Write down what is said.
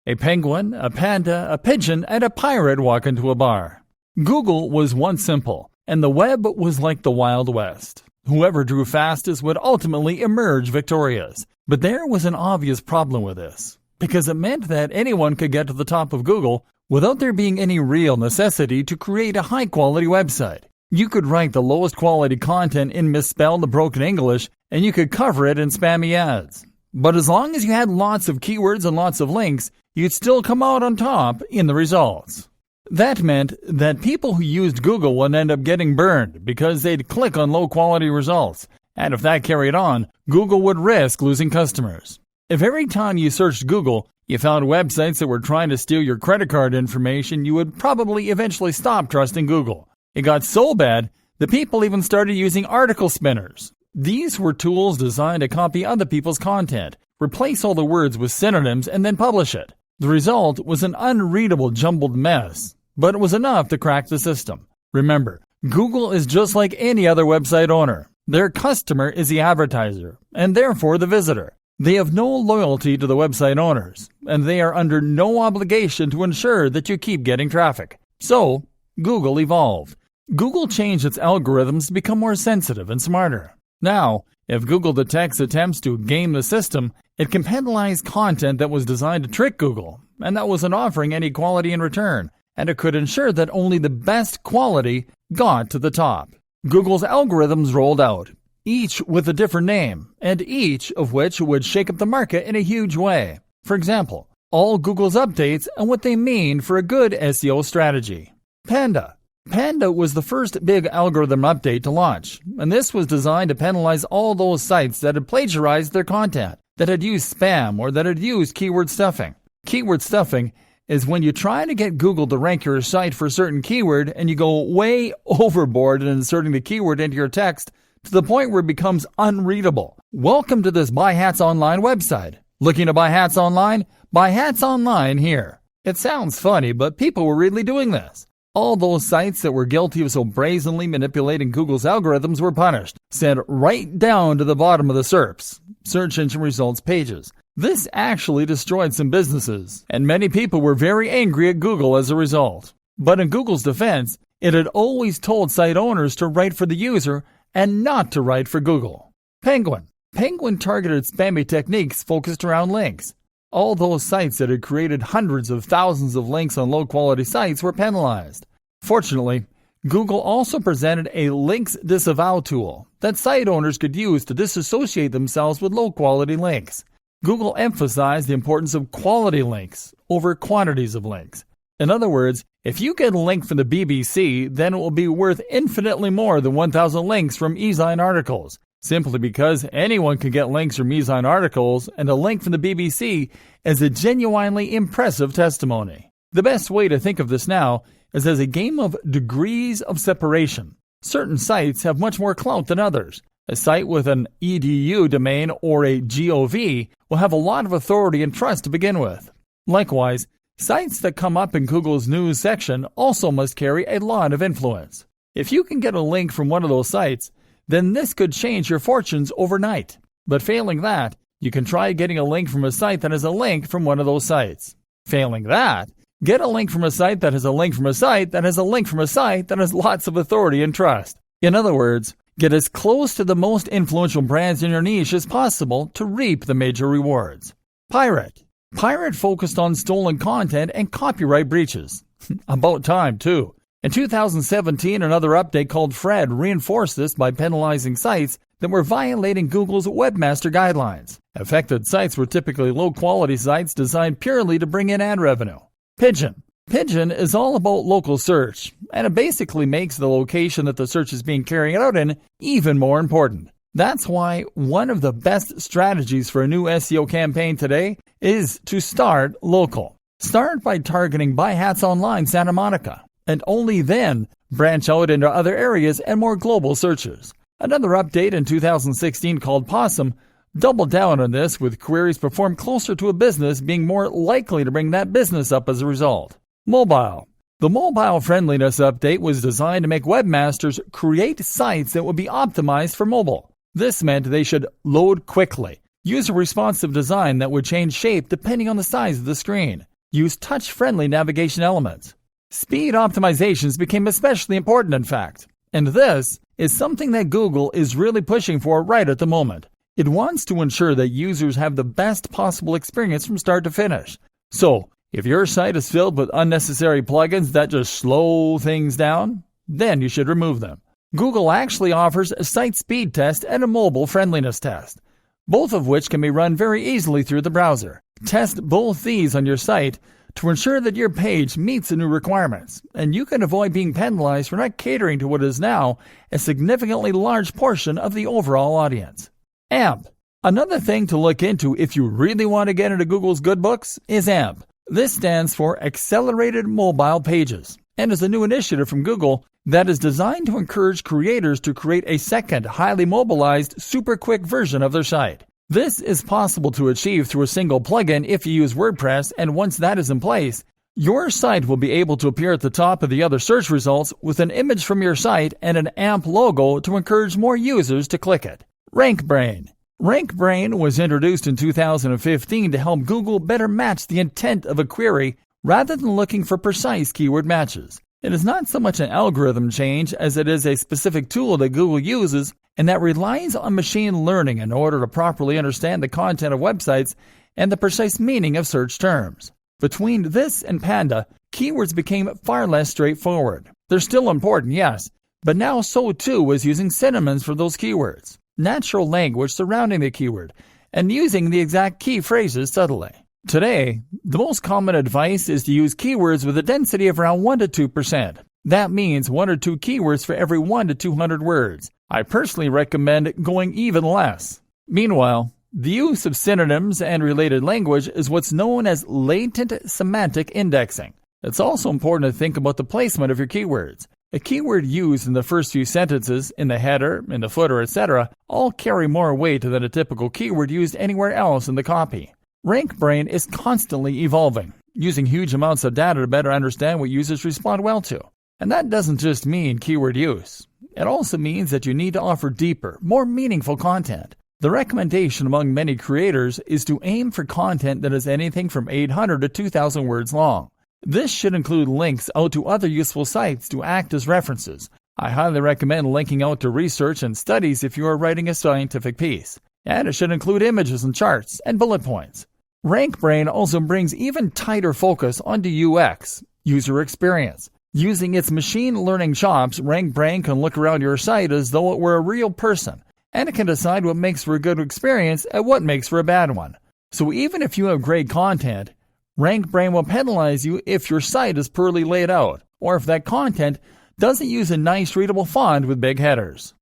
A penguin, a panda, a pigeon, and a pirate walk into a bar. Google was once simple, and the web was like the Wild West. Whoever drew fastest would ultimately emerge victorious. But there was an obvious problem with this, because it meant that anyone could get to the top of Google without there being any real necessity to create a high-quality website. You could write the lowest quality content in misspelled or broken English, and you could cover it in spammy ads. But as long as you had lots of keywords and lots of links, you'd still come out on top in the results. That meant that people who used Google would end up getting burned because they'd click on low-quality results. And if that carried on, Google would risk losing customers. If every time you searched Google, you found websites that were trying to steal your credit card information, you would probably eventually stop trusting Google. It got so bad that people even started using article spinners. These were tools designed to copy other people's content, replace all the words with synonyms, and then publish it. The result was an unreadable jumbled mess, but it was enough to crack the system. Remember, Google is just like any other website owner. Their customer is the advertiser, and therefore the visitor. They have no loyalty to the website owners, and they are under no obligation to ensure that you keep getting traffic. So, Google evolved. Google changed its algorithms to become more sensitive and smarter. Now, if Google detects attempts to game the system, it can penalize content that was designed to trick Google, and that wasn't offering any quality in return, and it could ensure that only the best quality got to the top. Google's algorithms rolled out, each with a different name, and each of which would shake up the market in a huge way. For example, all Google's updates and what they mean for a good SEO strategy. Panda. Panda was the first big algorithm update to launch, and this was designed to penalize all those sites that had plagiarized their content, that had used spam, or that had used keyword stuffing. Keyword stuffing is when you try to get Google to rank your site for a certain keyword and you go way overboard in inserting the keyword into your text to the point where it becomes unreadable. Welcome to this Buy Hats Online website. Looking to buy hats online? Buy hats online here. It sounds funny, but people were really doing this. All those sites that were guilty of so brazenly manipulating Google's algorithms were punished, sent right down to the bottom of the SERPs, search engine results pages. This actually destroyed some businesses, and many people were very angry at Google as a result. But in Google's defense, it had always told site owners to write for the user and not to write for Google. Penguin. Penguin targeted spammy techniques focused around links. All those sites that had created hundreds of thousands of links on low-quality sites were penalized. Fortunately, Google also presented a links disavow tool that site owners could use to disassociate themselves with low-quality links. Google emphasized the importance of quality links over quantities of links. In other words, if you get a link from the BBC, then it will be worth infinitely more than 1,000 links from e-zine articles, simply because anyone can get links from e-zine articles, and a link from the BBC is a genuinely impressive testimony. The best way to think of this now is as a game of degrees of separation. Certain sites have much more clout than others. A site with an .edu domain or a .gov will have a lot of authority and trust to begin with. Likewise, sites that come up in Google's news section also must carry a lot of influence. If you can get a link from one of those sites, then this could change your fortunes overnight. But failing that, you can try getting a link from a site that has a link from one of those sites. Failing that, get a link from a site that has a link from a site that has a link from a site that has lots of authority and trust. In other words, get as close to the most influential brands in your niche as possible to reap the major rewards. Pirate. Pirate focused on stolen content and copyright breaches. About time, too. In 2017, another update called Fred reinforced this by penalizing sites that were violating Google's webmaster guidelines. Affected sites were typically low-quality sites designed purely to bring in ad revenue. Pigeon. Pigeon is all about local search, and it basically makes the location that the search is being carried out in even more important. That's why one of the best strategies for a new SEO campaign today is to start local. Start by targeting Buy Hats Online Santa Monica, and only then branch out into other areas and more global searches. Another update in 2016 called Possum doubled down on this, with queries performed closer to a business being more likely to bring that business up as a result. Mobile. The mobile friendliness update was designed to make webmasters create sites that would be optimized for mobile. This meant they should load quickly, use a responsive design that would change shape depending on the size of the screen, use touch-friendly navigation elements. Speed optimizations became especially important, in fact. And this is something that Google is really pushing for right at the moment. It wants to ensure that users have the best possible experience from start to finish. So, if your site is filled with unnecessary plugins that just slow things down, then you should remove them. Google actually offers a site speed test and a mobile friendliness test, both of which can be run very easily through the browser. Test both these on your site to ensure that your page meets the new requirements, and you can avoid being penalized for not catering to what is now a significantly large portion of the overall audience. AMP. Another thing to look into if you really want to get into Google's good books is AMP. This stands for Accelerated Mobile Pages, and is a new initiative from Google that is designed to encourage creators to create a second, highly mobilized, super quick version of their site. This is possible to achieve through a single plugin if you use WordPress, and once that is in place, your site will be able to appear at the top of the other search results with an image from your site and an AMP logo to encourage more users to click it. RankBrain. RankBrain was introduced in 2015 to help Google better match the intent of a query rather than looking for precise keyword matches. It is not so much an algorithm change as it is a specific tool that Google uses and that relies on machine learning in order to properly understand the content of websites and the precise meaning of search terms. Between this and Panda, keywords became far less straightforward. They're still important, yes, but now so too is using synonyms for those keywords, natural language surrounding the keyword, and using the exact key phrases subtly. Today, the most common advice is to use keywords with a density of around 1 to 2%. That means 1 or 2 keywords for every 1 to 200 words. I personally recommend going even less. Meanwhile, the use of synonyms and related language is what's known as latent semantic indexing. It's also important to think about the placement of your keywords. A keyword used in the first few sentences, in the header, in the footer, etc., all carry more weight than a typical keyword used anywhere else in the copy. RankBrain is constantly evolving, using huge amounts of data to better understand what users respond well to. And that doesn't just mean keyword use. It also means that you need to offer deeper, more meaningful content. The recommendation among many creators is to aim for content that is anything from 800 to 2,000 words long. This should include links out to other useful sites to act as references. I highly recommend linking out to research and studies if you are writing a scientific piece. And it should include images and charts and bullet points. RankBrain also brings even tighter focus onto UX, user experience. Using its machine learning chops, RankBrain can look around your site as though it were a real person, and it can decide what makes for a good experience and what makes for a bad one. So even if you have great content, RankBrain will penalize you if your site is poorly laid out, or if that content doesn't use a nice readable font with big headers.